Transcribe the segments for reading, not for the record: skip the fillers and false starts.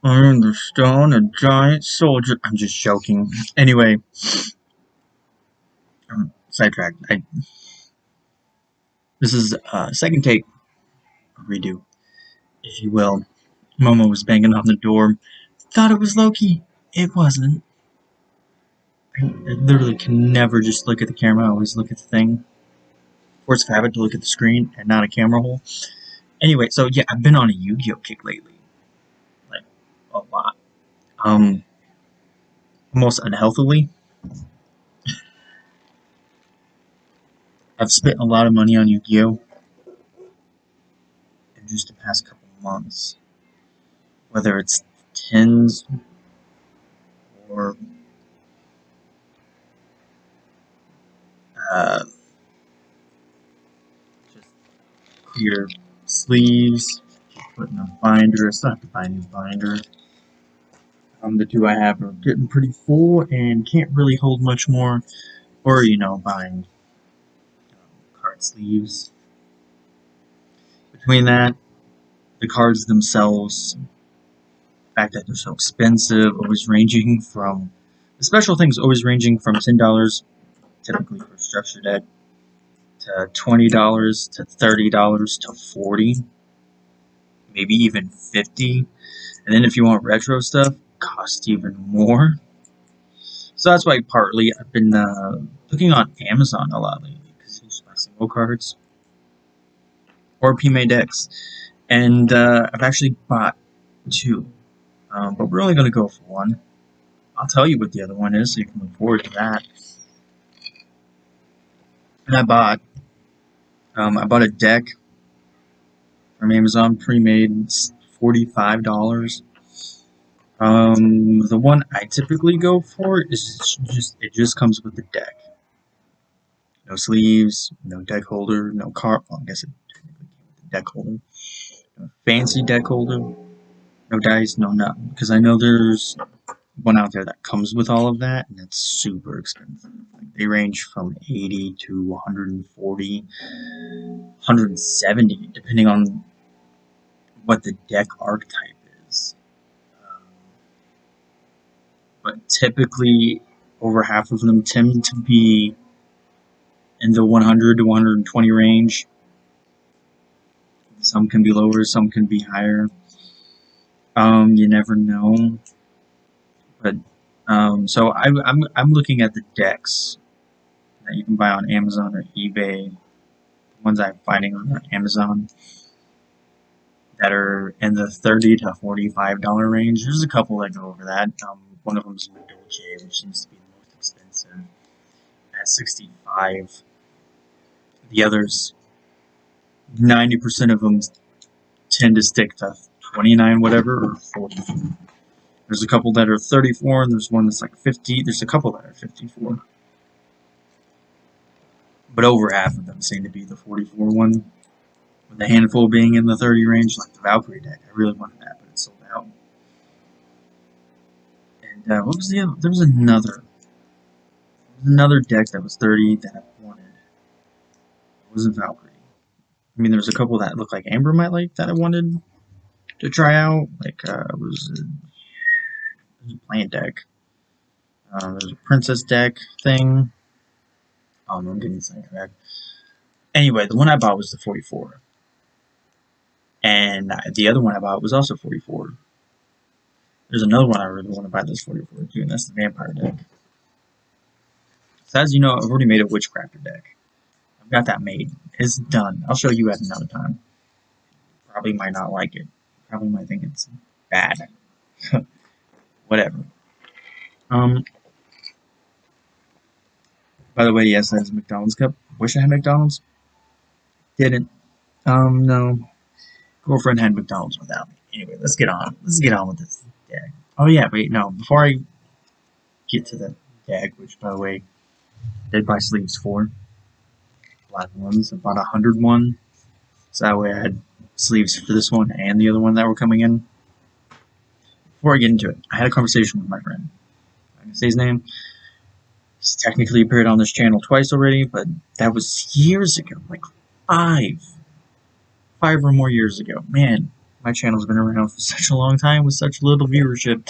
I understand a giant soldier. I'm just joking. Anyway, sidetracked. This is second take redo, if you will. Momo was banging on the door. Thought it was Loki. It wasn't. I literally can never just look at the camera. I always look at the thing. Force of habit to look at the screen and not a camera hole. Anyway, so yeah, I've been on a Yu-Gi-Oh kick lately, like a lot. Almost unhealthily. I've spent a lot of money on Yu-Gi-Oh in just the past couple of months. Whether it's tens or uh, just clear sleeves, put in a binder. I still have to buy a new binder. The two I have are getting pretty full and can't really hold much more. Or, buying card sleeves. Between that, the cards themselves, the fact that they're so expensive, always ranging from the special things always ranging from $10 typically for a structure deck to $20 to $30 to $40, maybe even $50. And then if you want retro stuff, costs even more. So that's why partly I've been looking on Amazon a lot lately because you just buy single cards or PMA decks. And I've actually bought two, but we're only going to go for one. I'll tell you what the other one is so you can look forward to that. And I bought a deck from Amazon, pre-made, $45. The one I typically go for is it just comes with the deck. No sleeves, no deck holder, no card. Well, I guess it technically came with the deck holder. No fancy deck holder, no dice, no nothing. Because I know there's one out there that comes with all of that, and it's super expensive. Like, they range from 80 to 140, 170, depending on what the deck archetype is. But typically, over half of them tend to be in the 100 to 120 range. Some can be lower, some can be higher. You never know. But so I'm looking at the decks that you can buy on Amazon or eBay. The ones I'm finding on Amazon that are in the $30 to $45 range. There's a couple that go over that. One of them is Dolce, which seems to be the most expensive, at $65. The others, 90% of them tend to stick to 29 whatever or 40. There's a couple that are 34, and there's one that's like 50. There's a couple that are 54. But over half of them seem to be the 44 one, with a handful being in the 30 range, like the Valkyrie deck. I really wanted that, but it sold out. And what was the other? There was another deck that was 30 that I wanted. It wasn't Valkyrie. I mean, there was a couple that looked like Amber might like that I wanted to try out. Like, it was a plant deck. There's a princess deck thing. Oh, no, I'm getting sidetracked. Anyway, the one I bought was the 44. And the other one I bought was also 44. There's another one I really want to buy this 44 too, and that's the vampire deck. So as you know, I've already made a witchcrafter deck. I've got that made. It's done. I'll show you at another time. Probably might not like it. Probably might think it's bad. Whatever. By the way, yes, that is a McDonald's cup. Wish I had McDonald's. Didn't. No. Girlfriend had McDonald's without me. Anyway, let's get on. Let's get on with this deck. Oh yeah, wait, no. Before I get to the deck, which by the way, I did buy sleeves for. Black ones. I bought 101. So that way I had sleeves for this one and the other one that were coming in. Before I get into it, I had a conversation with my friend. I can say his name. He's technically appeared on this channel twice already, but that was years ago, like five or more years ago. Man, My channel's been around for such a long time with such little viewership.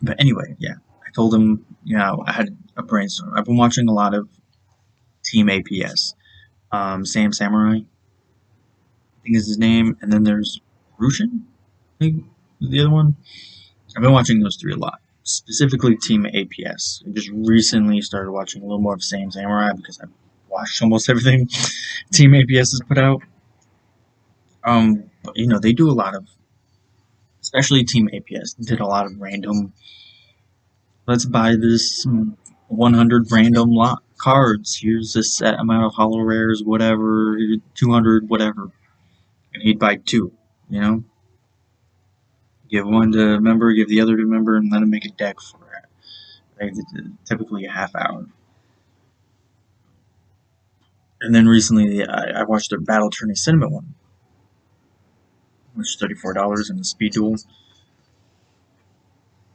But anyway, yeah. I told him, I had a brainstorm. I've been watching a lot of Team APS. Sam Samurai, I think is his name, and then there's Rushin, I think is the other one. I've been watching those three a lot. Specifically Team APS. I just recently started watching a little more of Sam Samurai because I've watched almost everything Team APS has put out. But, they do a lot of, especially Team APS, did a lot of random, let's buy this 100 random lot cards. Here's a set amount of holo rares, whatever, 200, whatever. And he'd buy two, you know? Give one to a member, give the other to a member, and let him make a deck for it. Like, typically a half hour. And then recently, I watched their Battle Tourney Cinema one, which is $34 in the speed duel.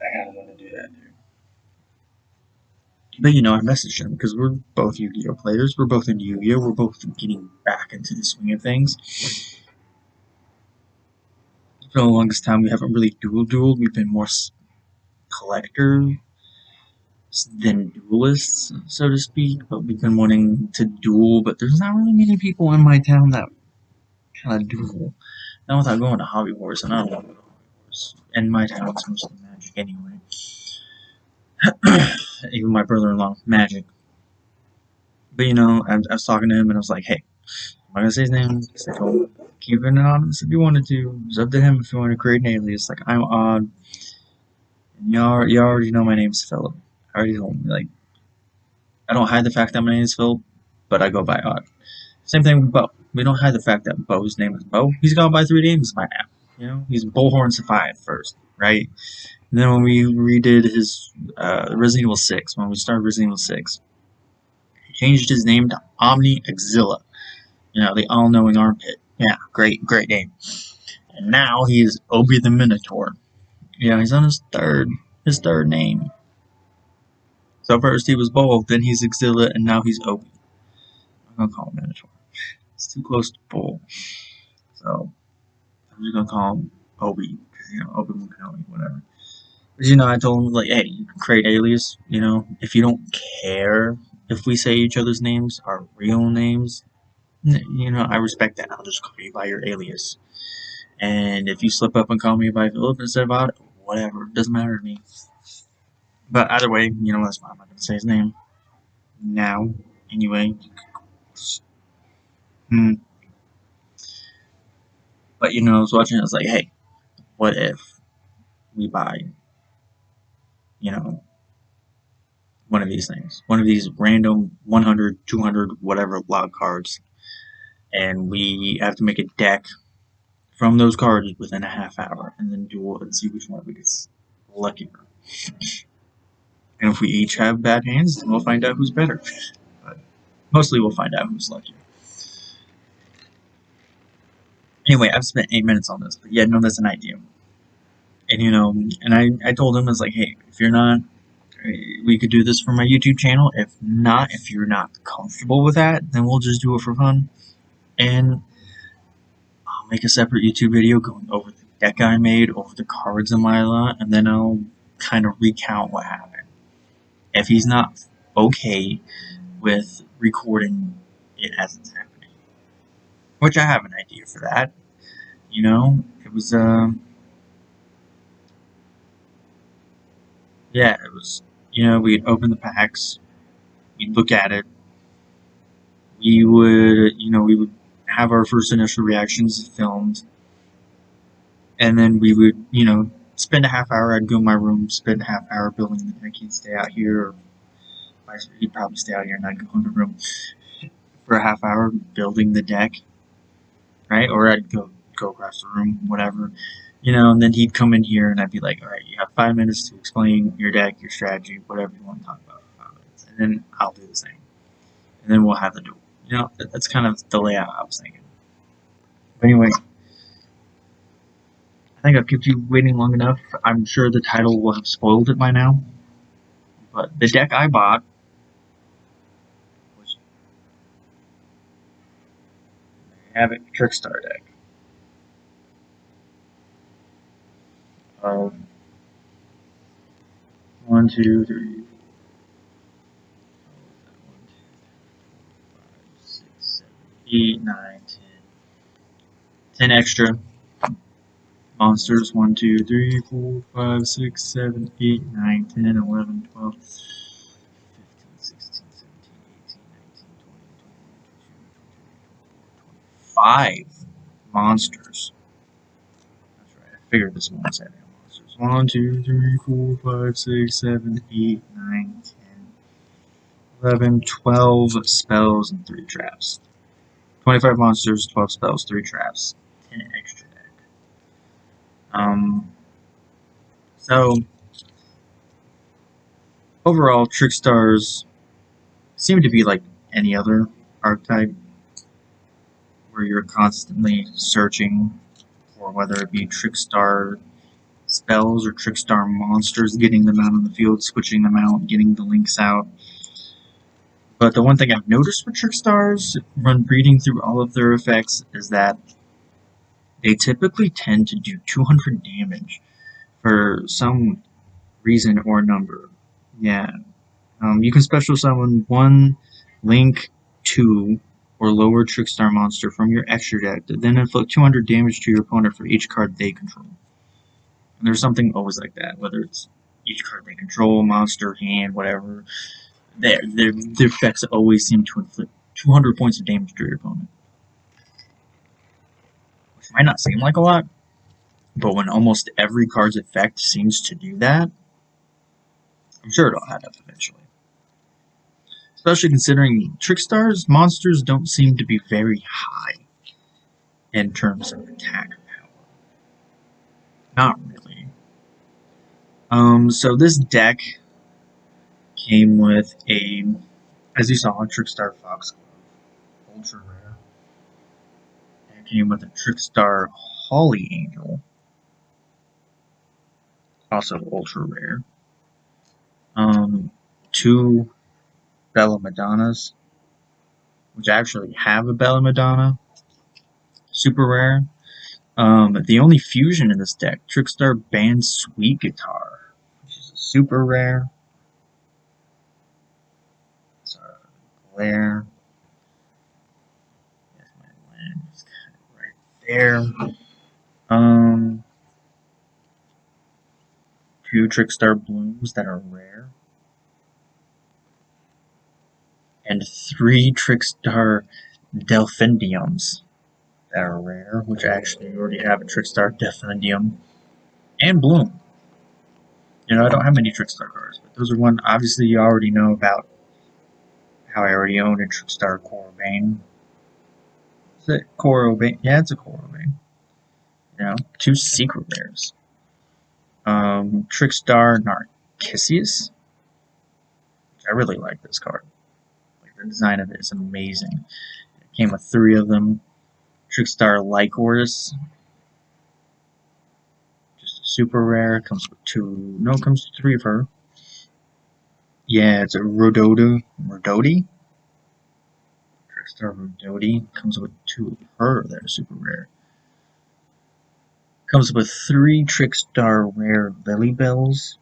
I kind of want to do that too. But I messaged him because we're both Yu-Gi-Oh players. We're both into Yu-Gi-Oh. We're both getting back into the swing of things. For the longest time, we haven't really dueled. We've been more collectors than duelists, so to speak. But we've been wanting to duel, but there's not really many people in my town that kind of duel. Not without going to Hobby Wars, and I don't want to go to Hobby Wars. In my town, it's mostly Magic anyway. Even my brother-in-law, Magic. But I was talking to him, and I was like, "Hey, I'm not gonna say his name. I told him keep it anonymous if you wanted to. It's up to him if you want to create an alias. Like I'm Odd. And you already know my name's Philip. I already told him. Like I don't hide the fact that my name is Philip, but I go by Odd. Same thing with Bo. We don't hide the fact that Bo's name is Bo. He's gone by 3 names by now. He's Bullhorn Sapphire first, right? And then when we redid his Resident Evil 6, when we started Resident Evil 6, he changed his name to Omni Exilla. The all-knowing armpit. Yeah, great name. And now he is Obi the Minotaur. He's on his third name. So first he was Bull, then he's Exilla, and now he's Obi. I'm gonna call him Minotaur. It's too close to Bull. So I'm just gonna call him Obi, because Obi-Wan Kenobi, whatever. But I told him hey, you can create alias. If you don't care if we say each other's names, our real names, I respect that. I'll just call you by your alias. And if you slip up and call me by Philip instead of Odd, whatever, it doesn't matter to me. But either way, that's why I'm not gonna say his name now. Anyway. But I was watching, I was like, hey, what if we buy, one of these things, one of these random 100, 200, whatever log cards, and we have to make a deck from those cards within a half hour, and then duel and see which one we get luckier. And if we each have bad hands, then we'll find out who's better. But mostly we'll find out who's luckier. Anyway, I've spent 8 minutes on this, but yeah, no, that's an idea. And and I told him, I was like, hey, if you're not, we could do this for my YouTube channel. If not, if you're not comfortable with that, then we'll just do it for fun. And I'll make a separate YouTube video going over the deck I made, over the cards in my lot, and then I'll kind of recount what happened. If he's not okay with recording it as it's happening, which I have an idea for that. It was yeah, it was we'd open the packs, we'd look at it, we would have our first initial reactions filmed, and then we would spend a half hour. I'd go in my room, spend a half hour building the deck. He'd stay out here, or he'd probably stay out here, and I'd go in the room for a half hour building the deck, right? Or I'd go across the room, whatever. And then he'd come in here, and I'd be like, all right, you have 5 minutes to explain your deck, your strategy, whatever you want to talk about for 5 minutes. And then I'll do the same. And then we'll have the duel. That's kind of the layout I was thinking. But anyway, I think I've kept you waiting long enough. I'm sure the title will have spoiled it by now. But the deck I bought was have a Trickstar deck. Of 1, 2, 3, 4, 5, 6, 7, 8, 9, 10. 10 extra monsters. 1, 2, 3, 4, 5, 6, 7, 8, 9, 10, 11, 12, 15, 16, 17, 18, 19, 20, 21, 22, 23, 24, 25 monsters. That's right, I figured this one was having monsters. 1, 2, 3, 4, 5, 6, 7, 8, 9, 10, 11, 12 spells, and 3 traps. 25 monsters, 12 spells, 3 traps, 10 extra deck. So overall, Trickstars seem to be like any other archetype, where you're constantly searching for whether it be Trickstar spells or Trickstar monsters, getting them out on the field, switching them out, getting the links out. But the one thing I've noticed with Trickstars, when reading through all of their effects, is that they typically tend to do 200 damage for some reason or number. Yeah. You can special summon 1 Link, 2, or lower Trickstar monster from your extra deck that then inflict 200 damage to your opponent for each card they control. And there's something always like that, whether it's each card they control, monster, hand, whatever. Their effects always seem to inflict 200 points of damage to your opponent. Which might not seem like a lot, but when almost every card's effect seems to do that, I'm sure it'll add up eventually. Especially considering Trickstar's monsters don't seem to be very high in terms of attack power. Not really. So this deck came with a, as you saw, a Trickstar Fox Glove, ultra rare. It came with a Trickstar Holly Angel, also ultra rare. 2 Bella Madonnas, which actually have a Bella Madonna, super rare. The only fusion in this deck, Trickstar Band Sweet Guitar, which is a super rare. Sorry for the glare. Yes, my land is kind of right there. 2 Trickstar Blooms that are rare. And 3 Trickstar Delphindiums that are rare, which actually already have a Trickstar Delphindium and Bloom. You know, I don't have many Trickstar cards, but those are one. Obviously, you already know about how I already own a Trickstar Corobane. Is it Corobane? Yeah, it's a Corobane. You know, 2 secret rares. Trickstar Narcissus. I really like this card. Like, the design of it is amazing. It came with 3 of them. Trickstar Lycoris. Just a super rare. Comes with 2. No, it comes with 3 of her. Yeah, it's a Rodoti. Trickstar Rodoti. Comes with 2 of her that are super rare. Comes with 3 Trickstar Rare Lilybells.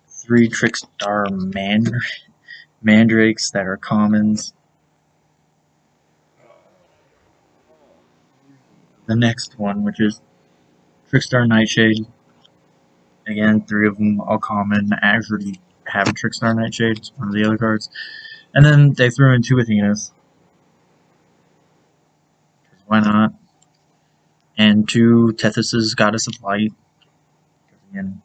3 Trickstar Mandrakes that are commons. The next one, which is Trickstar Nightshade. Again, 3 of them all common. I actually have a Trickstar Nightshade. It's one of the other cards. And then they threw in 2 Athenas. Because why not? And 2 Tethys' Goddess of Light. Because again,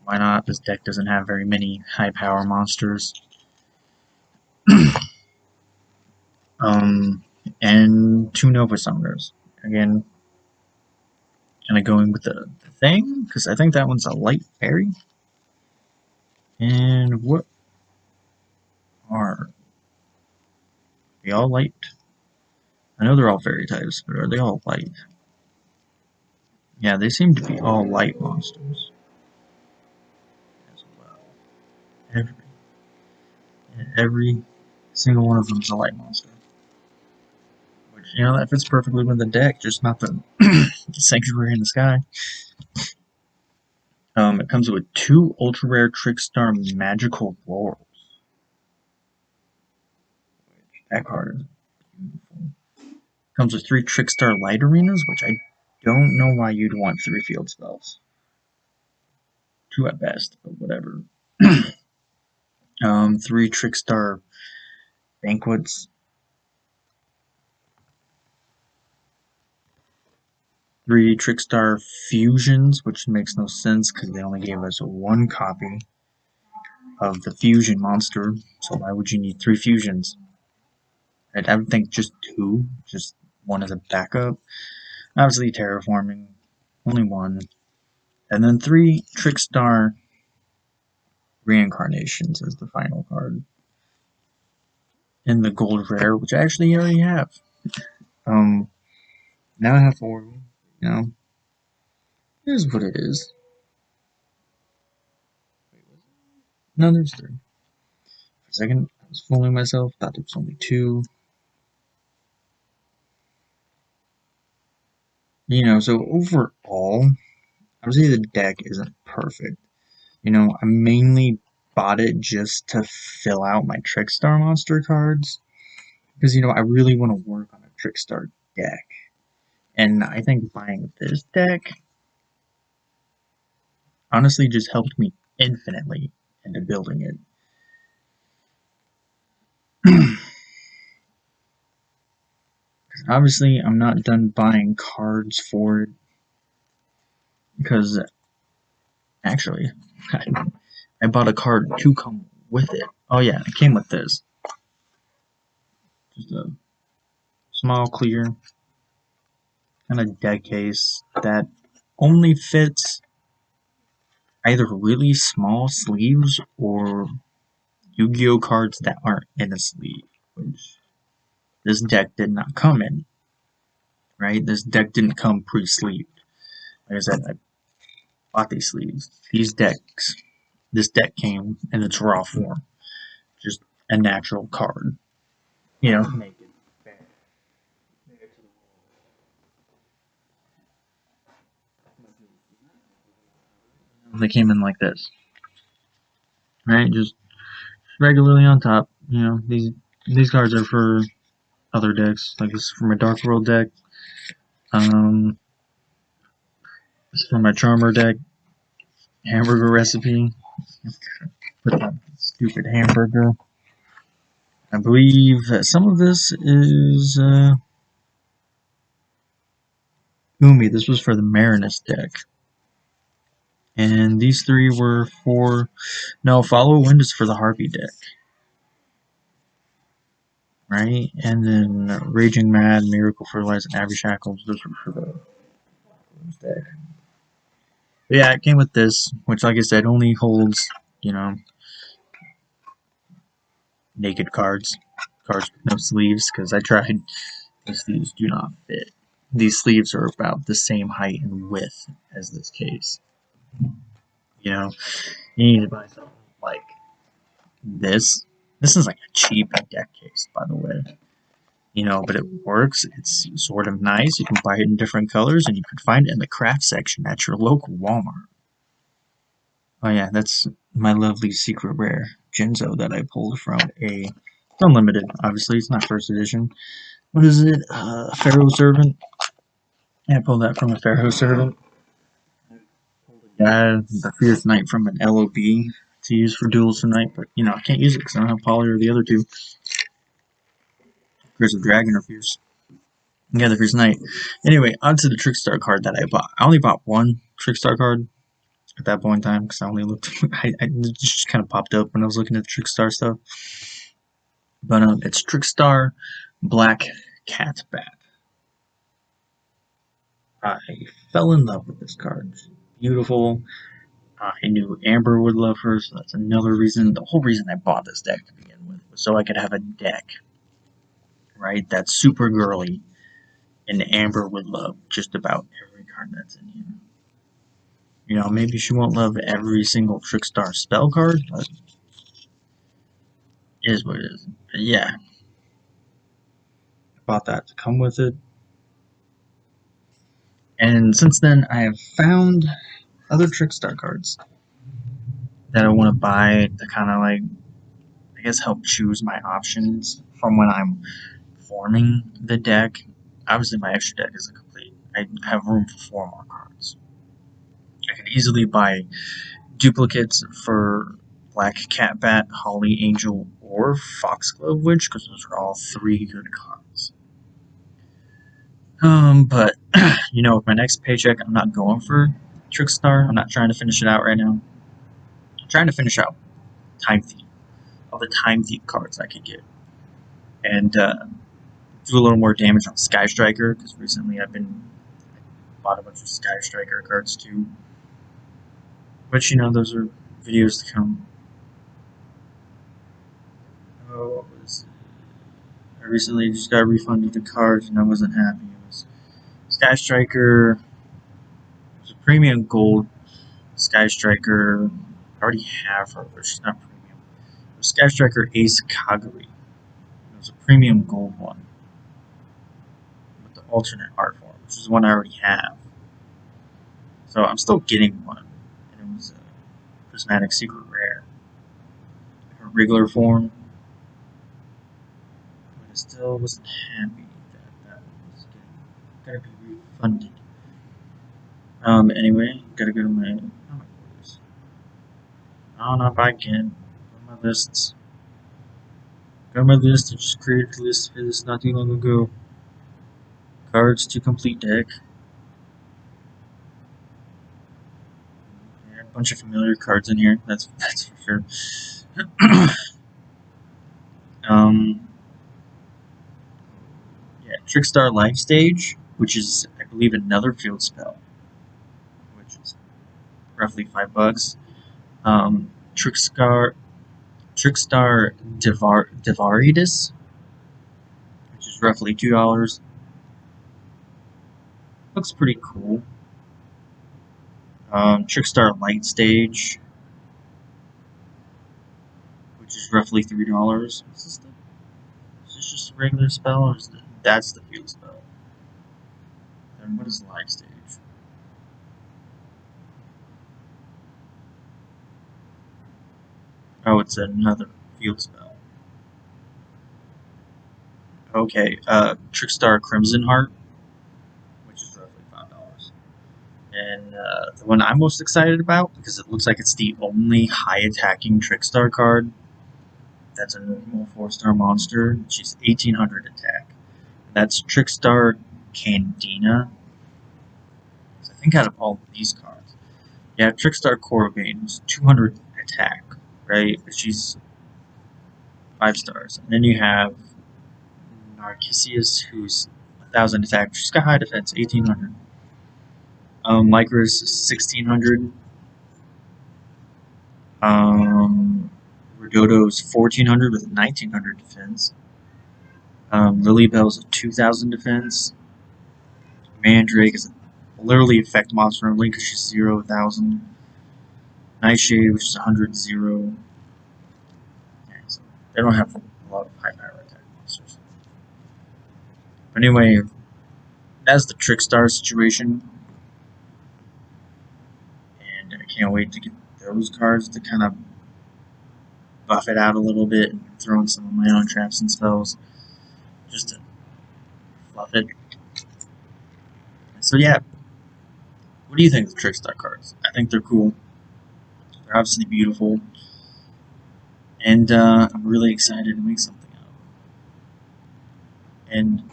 why not? This deck doesn't have very many high power monsters. And 2 Nova Summoners. Again, kind of going with the thing, because I think that one's a light fairy. And what are they all light? I know they're all fairy types, but are they all light? Yeah, they seem to be all light monsters as well. Every Single one of them is a light monster. Which, you know, that fits perfectly with the deck, just not the Sanctuary in the Sky. It comes with 2 ultra rare Trickstar Magical Laurels. That card is beautiful. Comes with 3 Trickstar Light Arenas, which I don't know why you'd want 3 field spells. 2 at best, but whatever. 3 Trickstar Banquets. 3 Trickstar Fusions, which makes no sense because they only gave us 1 copy of the Fusion monster, so why would you need 3 Fusions? I would think just 2, just 1 as a backup. Obviously, Terraforming, only 1. And then 3 Trickstar Reincarnations as the final card. In the gold rare, which I actually already have. Now I have 4 of them, you know. It is what it is. No, there's 3. For a second, I was fooling myself, thought there was only 2. You know, so overall, I would say the deck isn't perfect. You know, I mainly bought it just to fill out my Trickstar monster cards. Because, you know, I really want to work on a Trickstar deck. And I think buying this deck honestly just helped me infinitely into building it. Obviously, I'm not done buying cards for it. Because, actually, I bought a card to come with it. Oh yeah, it came with this. Just a small, clear, kind of deck case that only fits either really small sleeves or Yu-Gi-Oh cards that aren't in a sleeve, which this deck did not come in. Right? This deck didn't come pre-sleeved. Like I said, I bought these sleeves. This deck came in its raw form. Just a natural card. You know, naked. They came in like this. Right? Just regularly on top. You know, these cards are for other decks. Like this is for my Dark World deck. This is for my Charmer deck. Hamburger recipe. Put that stupid hamburger. I believe that some of this is Umi. This was for the Marinus deck. And these 3 were for no, Follow Wind is for the Harpy deck. Right? And then Raging Mad, Miracle Fertilize, and Abbey Shackles, those were for the deck. But yeah, it came with this, which like I said only holds, you know, naked cards. Cards with no sleeves, because I tried. The sleeves do not fit. These sleeves are about the same height and width as this case. You know, you need to buy something like this. This is like a cheap deck case, by the way. You know, but it works. It's sort of nice. You can buy it in different colors, and you can find it in the craft section at your local Walmart. Oh yeah, that's my lovely secret rare Genzo that I pulled from a unlimited. Obviously, it's not first edition. What is it? Pharaoh Servant. I pulled that from a Pharaoh Servant. Yeah, the Fierce Knight from an LOB to use for duels tonight, but you know I can't use it because I don't have Poly or the other 2. Curse of Dragon or Fierce. Yeah, the Fierce Knight. Anyway, onto the Trickstar card that I bought. I only bought 1 Trickstar card at that point in time because I only looked. It just kind of popped up when I was looking at the Trickstar stuff. But it's Trickstar Black Cat Bat. I fell in love with this card. It's beautiful. I knew Amber would love her, so that's another reason. The whole reason I bought this deck to begin with was so I could have a deck, right, that's super girly, and Amber would love just about every card that's in here. You know, maybe she won't love every single Trickstar spell card, but it is what it is. yeah, I bought that to come with it. And since then, I have found other Trickstar cards that I want to buy to kind of like, I guess, help choose my options from when I'm forming the deck. Obviously, my extra deck isn't complete. I have room for 4 more cards. I can easily buy duplicates for Black Cat Bat, Holly Angel, or Foxglove Witch, because those are all 3 good cards. But you know, with my next paycheck, I'm not going for Trickstar. I'm not trying to finish it out right now. I'm trying to finish out Time Thief, all the Time Thief cards I could get, and do a little more damage on Sky Striker, because recently I bought a bunch of Sky Striker cards too. But you know, those are videos to come. Oh, what was it? I recently just got refunded the cards and I wasn't happy. It was Sky Striker. It was a premium gold Sky Striker. I already have her, but she's not premium. It was Sky Striker Ace Kagari. It was a premium gold one with the alternate art form, which is one I already have. So I'm still getting one, and it was a prismatic secret rare, like a regular form. But I still wasn't happy that that was gonna be refunded. Anyway, gotta go to my comic orders. Oh, not back again. Go to my lists. Go to my list. I just created a list for this not too long ago. Cards to complete deck. Yeah, a bunch of familiar cards in here. That's for sure. um, yeah, Trickstar Life Stage, which is I believe another field spell, which is roughly $5. Um, Trickstar Devaritus, which is roughly $2. Looks pretty cool. Trickstar Light Stage, which is roughly $3. Is this just a regular spell, or is that's the field spell? Then what is Light Stage? Oh, it's another field spell. Okay, Trickstar Crimson Heart, which is roughly $5. And the one I'm most excited about, because it looks like it's the only high attacking Trickstar card that's a normal 4-star monster. She's 1800 attack. That's Trickstar Candina. I think out of all of these cards, yeah, Trickstar Corvane is 200 attack, right? She's 5 stars. And then you have Narcissus, who's 1,000 attack. She's got high defense, 1,800. Lycra's 1,600. Ridodo's 1,400 with 1,900 defense. Lily Bell's a 2,000 defense. Mandrake is literally effect monster only because she's 0,000. Nightshade, which is 100 0. Yeah, so they don't have a lot of high power attack monsters. But anyway, that's the Trickstar situation. And I can't wait to get those cards to kind of buff it out a little bit and throw in some of my own traps and spells just to fluff it. So yeah, what do you think of the Trickstar cards? I think they're cool. They're obviously beautiful. And I'm really excited to make something out of them. And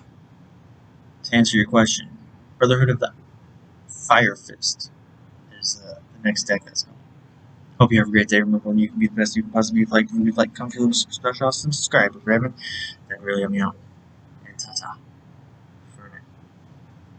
to answer your question, Brotherhood of the Fire Fist is the next deck that's coming. Hope you have a great day. Remember, when you can be the best you can possibly be. If you like, come feel special, subscribe. If you haven't, that really help me out.